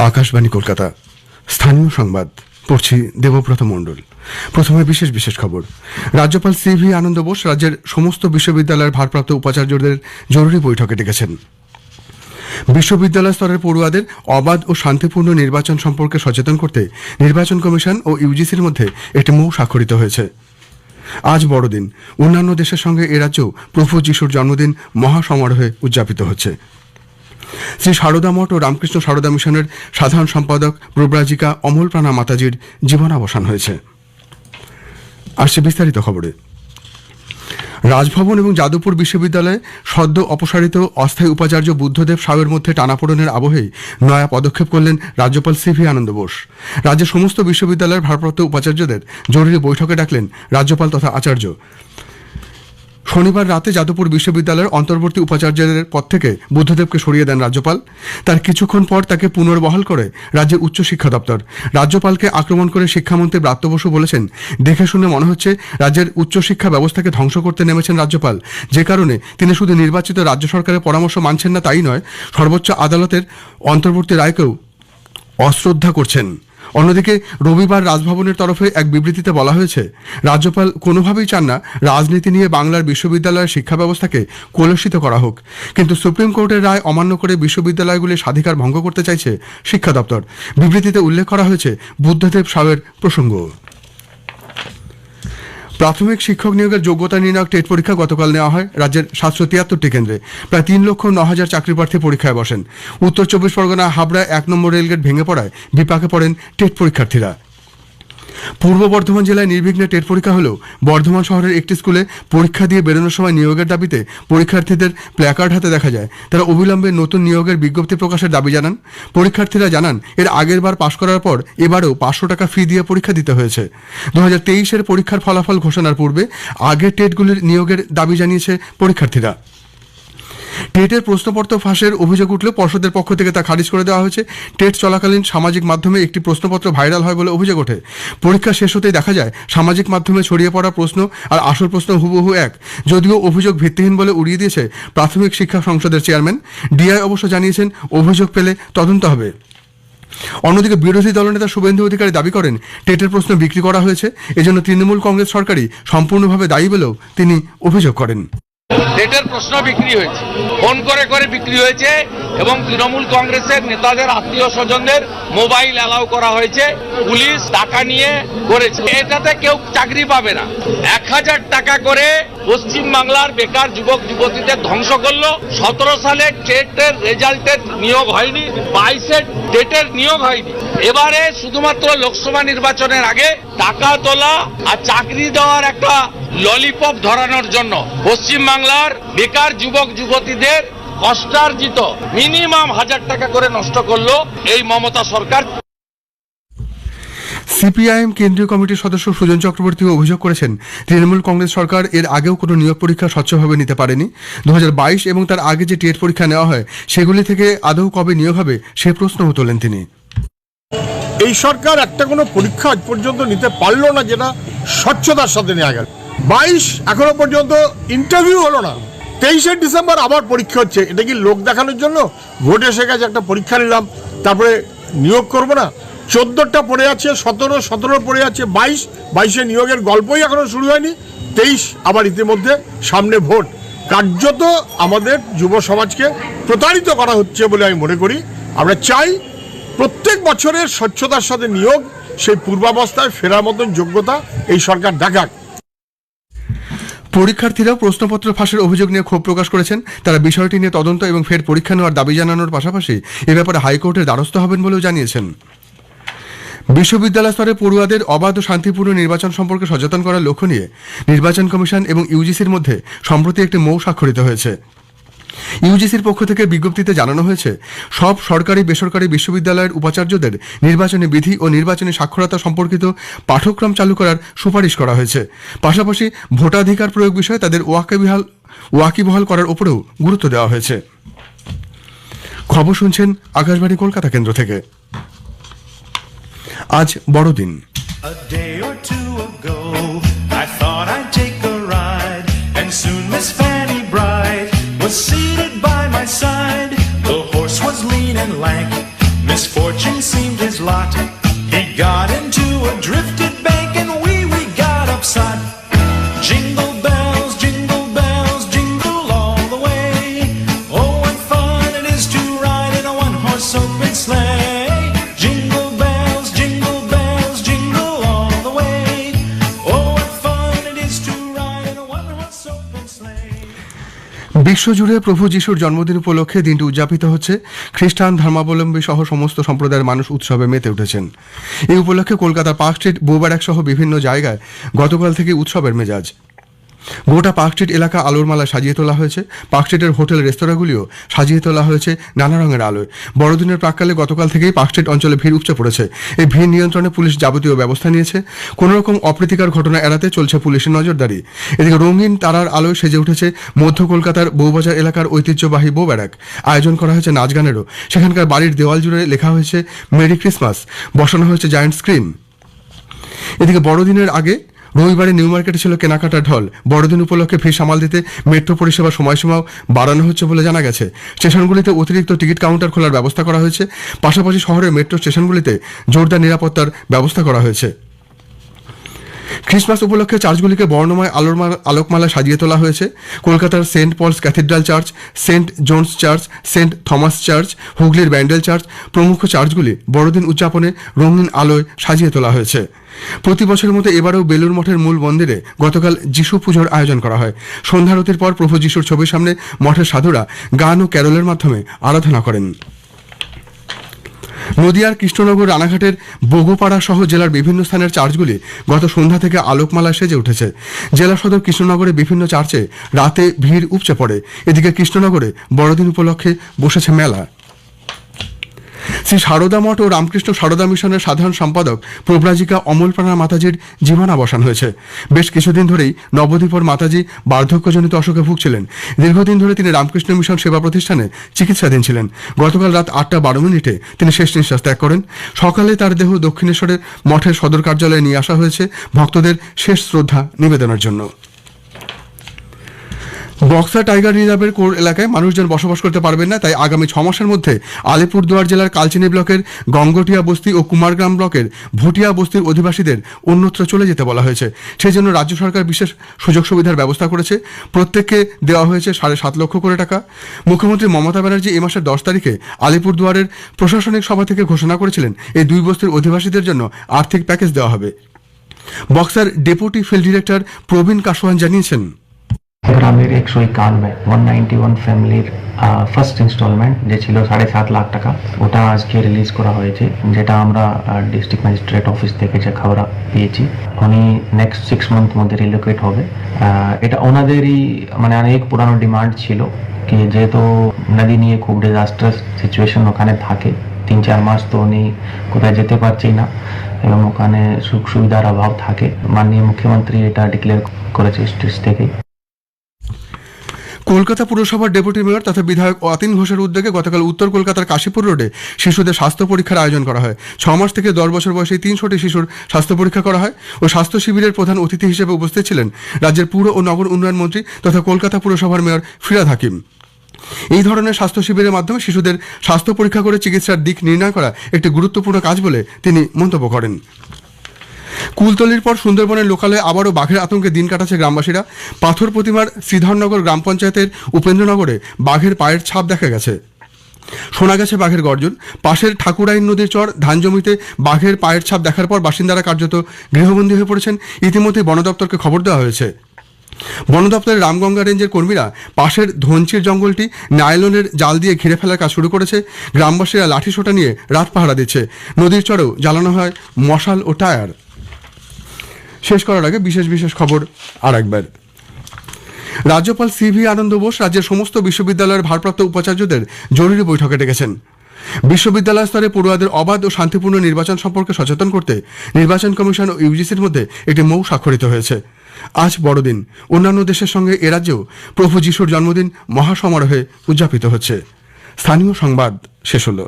আকাশবাণী কলকাতা, স্থানীয় সংবাদ পড়ছি দেবব্রত মণ্ডল। প্রথমে বিশেষ বিশেষ খবর। রাজ্যপাল সিভি আনন্দ বোস রাজ্যের সমস্ত বিশ্ববিদ্যালয়ের ভারপ্রাপ্ত উপাচার্যদের জরুরি বৈঠকে ডেকেছেন। বিশ্ববিদ্যালয় স্তরের পড়ুয়াদের অবাধ ও শান্তিপূর্ণ নির্বাচন সম্পর্কে সচেতন করতে নির্বাচন কমিশন ও ইউজিসির মধ্যে একটি মৌ স্বাক্ষরিত হয়েছে। আজ বড়দিন। অন্যান্য দেশের সঙ্গে এ রাজ্যেও প্রভু যিশুর জন্মদিন মহাসমারোহে উদযাপিত হচ্ছে। শ্রী সারদা মঠ ও রামকৃষ্ণ সারদা মিশনের সাধারণ সম্পাদক প্রব্রাজিকা অমল প্রাণা মাতাজির জীবনাবসান হয়েছে। আসছে বিস্তারিত খবরে। রাজভবন এবং যাদবপুর বিশ্ববিদ্যালয়ে সদ্য অপসারিত অস্থায়ী উপাচার্য বুদ্ধদেব সাউয়ের মধ্যে টানাপোড়েনের আবহেই নয়া পদক্ষেপ করলেন রাজ্যপাল সিভি আনন্দ বোস। রাজ্যের সমস্ত বিশ্ববিদ্যালয়ের ভারপ্রাপ্ত উপাচার্যদের জরুরি বৈঠকে ডাকলেন রাজ্যপাল তথা আচার্য। শনিবার রাতে যাদবপুর বিশ্ববিদ্যালয়ের অন্তর্বর্তী উপাচার্যদের পদ থেকে বুদ্ধদেবকে সরিয়ে দেন রাজ্যপাল। তার কিছুক্ষণ পর তাকে পুনর্বহাল করে রাজ্যের উচ্চশিক্ষা দপ্তর। রাজ্যপালকে আক্রমণ করে শিক্ষামন্ত্রী ব্রাত্য বসু বলেছেন, দেখে শুনে মনে হচ্ছে রাজ্যের উচ্চশিক্ষা ব্যবস্থাকে ধ্বংস করতে নেমেছেন রাজ্যপাল, যে কারণে তিনি শুধু নির্বাচিত রাজ্য সরকারের পরামর্শ মানছেন না তাই নয়, সর্বোচ্চ আদালতের অন্তর্বর্তী রায়কেও অশ্রদ্ধা করছেন। অন্যদিকে রবিবার রাজভবনের তরফে এক বিবৃতিতে বলা হয়েছে, রাজ্যপাল কোনোভাবেই চান না রাজনীতি নিয়ে বাংলার বিশ্ববিদ্যালয়ের শিক্ষা ব্যবস্থাকে কলুষিত করা হোক, কিন্তু সুপ্রিম কোর্টের রায় অমান্য করে বিশ্ববিদ্যালয়গুলির স্বাধিকার ভঙ্গ করতে চাইছে শিক্ষা দপ্তর। বিবৃতিতে উল্লেখ করা হয়েছে বুদ্ধদেব সাউয়ের প্রসঙ্গ। প্রাথমিক শিক্ষক নিয়োগের যোগ্যতা নির্ণায়ক টেট পরীক্ষা গতকাল নেওয়া হয় রাজ্যের ৭৭৩টি কেন্দ্রে। প্রায় ৩,০৯,০০০ চাকরি প্রার্থী পরীক্ষায় বসেন। উত্তর ২৪ পরগনা হাবড়া ১ নম্বর রেলগেট ভেঙে পড়ায় বিপাকে পড়েন টেট পরীক্ষার্থীরা। পূর্ব বর্ধমান জেলায় নির্বিঘ্নে টেট পরীক্ষা হলেও বর্ধমান শহরের একটি স্কুলে পরীক্ষা দিয়ে বেরোনোর সময় নিয়োগের দাবিতে পরীক্ষার্থীদের প্ল্যাকার্ড হাতে দেখা যায়। তারা অবিলম্বে নতুন নিয়োগের বিজ্ঞপ্তি প্রকাশের দাবি জানান। পরীক্ষার্থীরা জানান, এর আগের বার পাশ করার পর এবারেও ৫০০ টাকা ফি দিয়ে পরীক্ষা দিতে হয়েছে। ২০২৩-এর পরীক্ষার ফলাফল ঘোষণার পূর্বে আগের টেটগুলির নিয়োগের দাবি জানিয়েছে পরীক্ষার্থীরা। টেটের প্রশ্নপত্র ফাঁসের অভিযোগ উঠলেও পর্ষদের পক্ষ থেকে তা খারিজ করে দেওয়া হয়েছে। টেট চলাকালীন সামাজিক মাধ্যমে একটি প্রশ্নপত্র ভাইরাল হয় বলে অভিযোগ ওঠে। পরীক্ষা শেষ হতেই দেখা যায় সামাজিক মাধ্যমে ছড়িয়ে পড়া প্রশ্ন আর আসল প্রশ্ন হুবহু এক। যদিও অভিযোগ ভিত্তিহীন বলে উড়িয়ে দিয়েছে প্রাথমিক শিক্ষা সংসদের চেয়ারম্যান। ডিআই অবশ্য জানিয়েছেন, অভিযোগ পেলে তদন্ত হবে। অন্যদিকে বিরোধী দলনেতা শুভেন্দু অধিকারী দাবি করেন, টেটের প্রশ্ন বিক্রি করা হয়েছে, এজন্য তৃণমূল কংগ্রেস সরকারই সম্পূর্ণভাবে দায়ী বলেও তিনি অভিযোগ করেন। টেটের প্রশ্ন বিক্রি হয়েছে, ফোন করে করে বিক্রি হয়েছে এবং তৃণমূল কংগ্রেসের নেতাদের আত্মীয় স্বজনদের মোবাইল অ্যালাউ করা হয়েছে। পুলিশ টাকা নিয়ে করেছে, এটাতে কেউ চাকরি পাবে না। ১,০০০ টাকা করে পশ্চিম বাংলার বেকার যুবক যুবতীদের ধ্বংস করলো। ১৭ সালে টেটের রেজাল্টের নিয়োগ হয়নি, ২২-এর টেটের নিয়োগ হয়নি। এবারে শুধুমাত্র লোকসভা নির্বাচনের আগে টাকা তোলা আর চাকরি দেওয়ার একটা ললিপপ ধরানোর জন্য পশ্চিম বাংলার বেকার যুবক যুবতীদের কষ্টার্জিত মিনিমাম ১,০০০ টাকা করে নষ্ট করলো এই মমতা সরকার। সিপিআইএম কেন্দ্রীয় কমিটির সদস্য সুজন চক্রবর্তী অভিযোগ করেছেন, তৃণমূল কংগ্রেস সরকার এর আগেও কোনো নিয়োগ পরীক্ষা স্বচ্ছভাবে নিতে পারেনি। ২০২২ এবং তার আগে যে টেট পরীক্ষা নেওয়া হয় সেগুলি থেকে আদৌ কবে নিয়োগ হবে সে প্রশ্নও তোলেন তিনি। এই সরকার একটা কোনো পরীক্ষা আজ পর্যন্ত নিতে পারলো না যেটা স্বচ্ছতার সাথে নেওয়া গেল। ২২ এখনো পর্যন্ত ইন্টারভিউ হলো না। ২৩শে ডিসেম্বর আবার পরীক্ষা হচ্ছে। এটা কি লোক দেখানোর জন্য? ভোট এসে গেছে, একটা পরীক্ষা নিলাম, তারপরে নিয়োগ করবো না? ১৪টা পড়ে আছে, ১৭ পড়ে আছে, ২২-এ নিয়োগের গল্পই এখনো শুরু হয়নি। ২৩ আবার ইতিমধ্যে সামনে ভোট। কার্যত আমাদের যুব সমাজকে প্রতারিত করা হচ্ছে বলে আমি মনে করি। আমরা চাই প্রত্যেক বছরের স্বচ্ছতার সাথে নিয়োগ, সেই পূর্বাবস্থায় ফেরার মতন যোগ্যতা এই সরকার দেখাক। পরীক্ষার্থীরা প্রশ্নপত্র ফাঁসের অভিযোগ নিয়ে ক্ষোভ প্রকাশ করেছেন। তারা বিষয়টি নিয়ে তদন্ত এবং ফের পরীক্ষা নেওয়ার দাবি জানানোর পাশাপাশি এ ব্যাপারে হাইকোর্টের দ্বারস্থ হবেন বলেও জানিয়েছেন। বিশ্ববিদ্যালয় স্তরে পড়ুয়াদের অবাধ ও শান্তিপূর্ণ নির্বাচন সম্পর্কে সচেতন করার লক্ষ্য নিয়ে নির্বাচন কমিশন এবং ইউজিসির মধ্যে সম্প্রতি একটি মৌ স্বাক্ষরিত হয়েছে। ইউজিসির পক্ষ থেকে বিজ্ঞপ্তিতে জানানো হয়েছে, সব সরকারি বেসরকারি বিশ্ববিদ্যালয়ের উপাচার্যদের নির্বাচনী বিধি ও নির্বাচনী সাক্ষরতা সম্পর্কিত পাঠ্যক্রম চালু করার সুপারিশ করা হয়েছে। পাশাপাশি ভোটাধিকার প্রয়োগ বিষয়ে তাদের ওয়াকিবহাল করার উপরেও গুরুত্ব দেওয়া হয়েছে। খবর শুনছেন আকাশবাণী কলকাতা কেন্দ্র থেকে। আজ বড়দিন। Was seated by my side. The horse was lean and lank. Misfortune বিশ্বজুড়ে প্রভু যিশুর জন্মদিন উপলক্ষে দিনটি উদযাপিত হচ্ছে। খ্রিস্টান ধর্মাবলম্বী সহ সমস্ত সম্প্রদায়ের মানুষ উৎসবে মেতে উঠেছেন। এই উপলক্ষে কলকাতার পার্ক স্ট্রিট, বৌবারাক সহ বিভিন্ন জায়গায় গতকাল থেকে উৎসবের মেজাজ। গোটা পার্ক স্ট্রিট এলাকা আলোর মালা সাজিয়ে তোলা হয়েছে। পার্ক স্ট্রিটের হোটেল রেস্তোরাঁগুলিও সাজিয়ে তোলা হয়েছে নানা রঙের আলোয়। বড়দিনের প্রাক্কালে গতকাল থেকেই পার্ক স্ট্রিট অঞ্চলে ভিড় উপচে পড়েছে। এই ভিড় নিয়ন্ত্রণে পুলিশ যাবতীয় ব্যবস্থা নিয়েছে। কোনো রকম অপ্রীতিকর ঘটনা এড়াতে চলছে পুলিশের নজরদারি। এদিকে রঙিন তারার আলোয় সেজে উঠেছে মধ্য কলকাতার বৌবাজার এলাকার ঐতিহ্যবাহী বৌবারাক। আয়োজন করা হয়েছে নাচ গানেরও। সেখানকার বাড়ির দেওয়াল জুড়ে লেখা হয়েছে মেরি ক্রিসমাস, বসানো হয়েছে জায়ান্ট স্ক্রিন। এদিকে বড়দিনের আগে রবিবারে নিউ মার্কেটে ছিল কেনাকাটার ঢল। বড়দিন উপলক্ষে ভিড় সামাল দিতে মেট্রো পরিষেবার সময়সীমাও বাড়ানো হচ্ছে বলে জানা গেছে। স্টেশনগুলিতে অতিরিক্ত টিকিট কাউন্টার খোলার ব্যবস্থা করা হয়েছে। পাশাপাশি শহরের মেট্রো স্টেশনগুলিতে জোরদার নিরাপত্তার ব্যবস্থা করা হয়েছে। ক্রিসমাস উপলক্ষে চার্চগুলিকে বর্ণময় আলোকমালা সাজিয়ে তোলা হয়েছে। কলকাতার saint Paul's cathedral church, saint John's church, saint Thomas church, হুগলির ব্যান্ডেল চার্চ প্রমুখ চার্চগুলি বড়দিন উদযাপনে রঙিন আলোয় সাজিয়ে তোলা হয়েছে। প্রতি বছরের মতো এবারেও বেলুড় মঠের মূল মন্দিরে গতকাল যিশু পুজোর আয়োজন করা হয়। সন্ধ্যারতির পর প্রভু যিশুর ছবির সামনে মঠের সাধুরা গান ও ক্যারলের মাধ্যমে আরাধনা করেন। নদিয়ার কৃষ্ণনগর, রানাঘাটের বোগোপাড়া সহ জেলার বিভিন্ন স্থানের চার্চগুলি গত সন্ধ্যা থেকে আলোকমালায় সেজে উঠেছে। জেলা সদর কৃষ্ণনগরে বিভিন্ন চার্চে রাতে ভিড় উপচে পড়ে। এদিকে কৃষ্ণনগরে বড়দিন উপলক্ষে বসেছে মেলা। শ্রী সারদা মঠ ও রামকৃষ্ণ সারদা মিশনের সাধারণ সম্পাদক প্রব্রাজিকা অমলপ্রাণা মাতাজির জীবনাবসান হয়েছে। বেশ কিছুদিন ধরেই নবদ্বীপর মাতাজি বার্ধক্যজনিত অসুখে ভুগছিলেন। দীর্ঘদিন ধরে তিনি রামকৃষ্ণ মিশন সেবা প্রতিষ্ঠানে চিকিৎসাধীন ছিলেন। গতকাল রাত 8:12 তিনি শেষ নিঃশ্বাস ত্যাগ করেন। সকালে তার দেহ দক্ষিণেশ্বরের মঠের সদর কার্যালয়ে নিয়ে আসা হয়েছে ভক্তদের শেষ শ্রদ্ধা নিবেদনের জন্য। বক্সা টাইগার রিজার্ভের কোর এলাকায় মানুষজন বসবাস করতে পারবেন না, তাই আগামী 6 মাসের মধ্যে আলিপুরদুয়ার জেলার কালচিনি ব্লকের গঙ্গটিয়া বস্তি ও কুমারগ্রাম ব্লকের ভুটিয়া বস্তির অধিবাসীদের অন্যত্র চলে যেতে বলা হয়েছে। সেই জন্য রাজ্য সরকার বিশেষ সুযোগ সুবিধার ব্যবস্থা করেছে। প্রত্যেককে দেওয়া হয়েছে 7.5 লক্ষ করে টাকা। মুখ্যমন্ত্রী মমতা ব্যানার্জি এই মাসের 10 তারিখে আলিপুরদুয়ারের প্রশাসনিক সভা থেকে ঘোষণা করেছিলেন এই দুই বস্তির অধিবাসীদের জন্য আর্থিক প্যাকেজ দেওয়া হবে। বক্সার ডেপুটি ফিল্ড ডিরেক্টর প্রবীণ কাসওয়ান জানিয়েছেন, গ্রামের 151 191 ফ্যামিলির ফার্স্ট ইনস্টলমেন্ট যে ছিল 7.5 লাখ টাকা, ওটা আজকে রিলিজ করা হয়েছে, যেটা আমরা ডিস্ট্রিক্ট ম্যাজিস্ট্রেট অফিস থেকে যে খবর পেয়েছি। উনি নেক্সট 6 মান্থ মধ্যে রিলোকেট হবে। এটা ওনাদেরই মানে অনেক পুরানো ডিমান্ড ছিল কি যেহেতু নদী নিয়ে খুব ডিজাস্টার সিচুয়েশন ওখানে থাকে, 3-4 মাস তো উনি কোথায় যেতে পারছেই না এবং ওখানে সুখ সুবিধার অভাব থাকে। মাননীয় মুখ্যমন্ত্রী এটা ডিক্লেয়ার করেছে স্টেট থেকে। কলকাতা পুরসভার ডেপুটি মেয়র তথা বিধায়ক অতীন ঘোষের উদ্যোগে গতকাল উত্তর কলকাতার কাশীপুর রোডে শিশুদের স্বাস্থ্য পরীক্ষার আয়োজন করা হয়। 6 মাস থেকে 10 বছর বয়সী 300টি শিশুর স্বাস্থ্য পরীক্ষা করা হয় ও স্বাস্থ্য শিবিরের প্রধান অতিথি হিসেবে উপস্থিত ছিলেন রাজ্যের পুর ও নগর উন্নয়ন মন্ত্রী তথা কলকাতা পুরসভার মেয়র ফিরহাদ হাকিম। এই ধরনের স্বাস্থ্য শিবিরের মাধ্যমে শিশুদের স্বাস্থ্য পরীক্ষা করে চিকিৎসার দিক নির্ণয় করা একটি গুরুত্বপূর্ণ কাজ বলে তিনি মন্তব্য করেন। কুলতলির পর সুন্দরবনের লোকালয়ে আবারও বাঘের আতঙ্কে দিন কাটাচ্ছে গ্রামবাসীরা। পাথর প্রতিমার শ্রীধরনগর গ্রাম পঞ্চায়েতের উপেন্দ্রনগরে বাঘের পায়ের ছাপ দেখা গেছে। শোনা গেছে বাঘের গর্জন। পাশের ঠাকুরাইন নদীর চর ধান জমিতে বাঘের পায়ের ছাপ দেখার পর বাসিন্দারা কার্যত গৃহবন্দী হয়ে পড়েছেন। ইতিমধ্যেই বন দপ্তরকে খবর দেওয়া হয়েছে। বন দপ্তরের রামগঙ্গা রেঞ্জের কর্মীরা পাশের ধনচির জঙ্গলটি নাইলনের জাল দিয়ে ঘিরে ফেলার কাজ শুরু করেছে। গ্রামবাসীরা লাঠি সোটা নিয়ে রাত পাহারা দিচ্ছে। নদীর চরেও জ্বালানো হয় মশাল ও টায়ার। শেষ করার আগে বিশেষ খবর আর একবার। রাজ্যপাল সিভি আনন্দ বোস রাজ্যের সমস্ত বিশ্ববিদ্যালয়ের ভারপ্রাপ্ত উপাচার্যদের জরুরি বৈঠকে ডেকেছেন। বিশ্ববিদ্যালয় স্তরে পড়ুয়াদের অবাধ ও শান্তিপূর্ণ নির্বাচন সম্পর্কে সচেতন করতে নির্বাচন কমিশন ও ইউজিসির মধ্যে একটি মৌ স্বাক্ষরিত হয়েছে। আজ বড়দিন। অন্যান্য দেশের সঙ্গে এ রাজ্যেও প্রভু যিশুর জন্মদিন মহাসমারোহে উদযাপিত হচ্ছে। স্থানীয় সংবাদ শেষ হলো।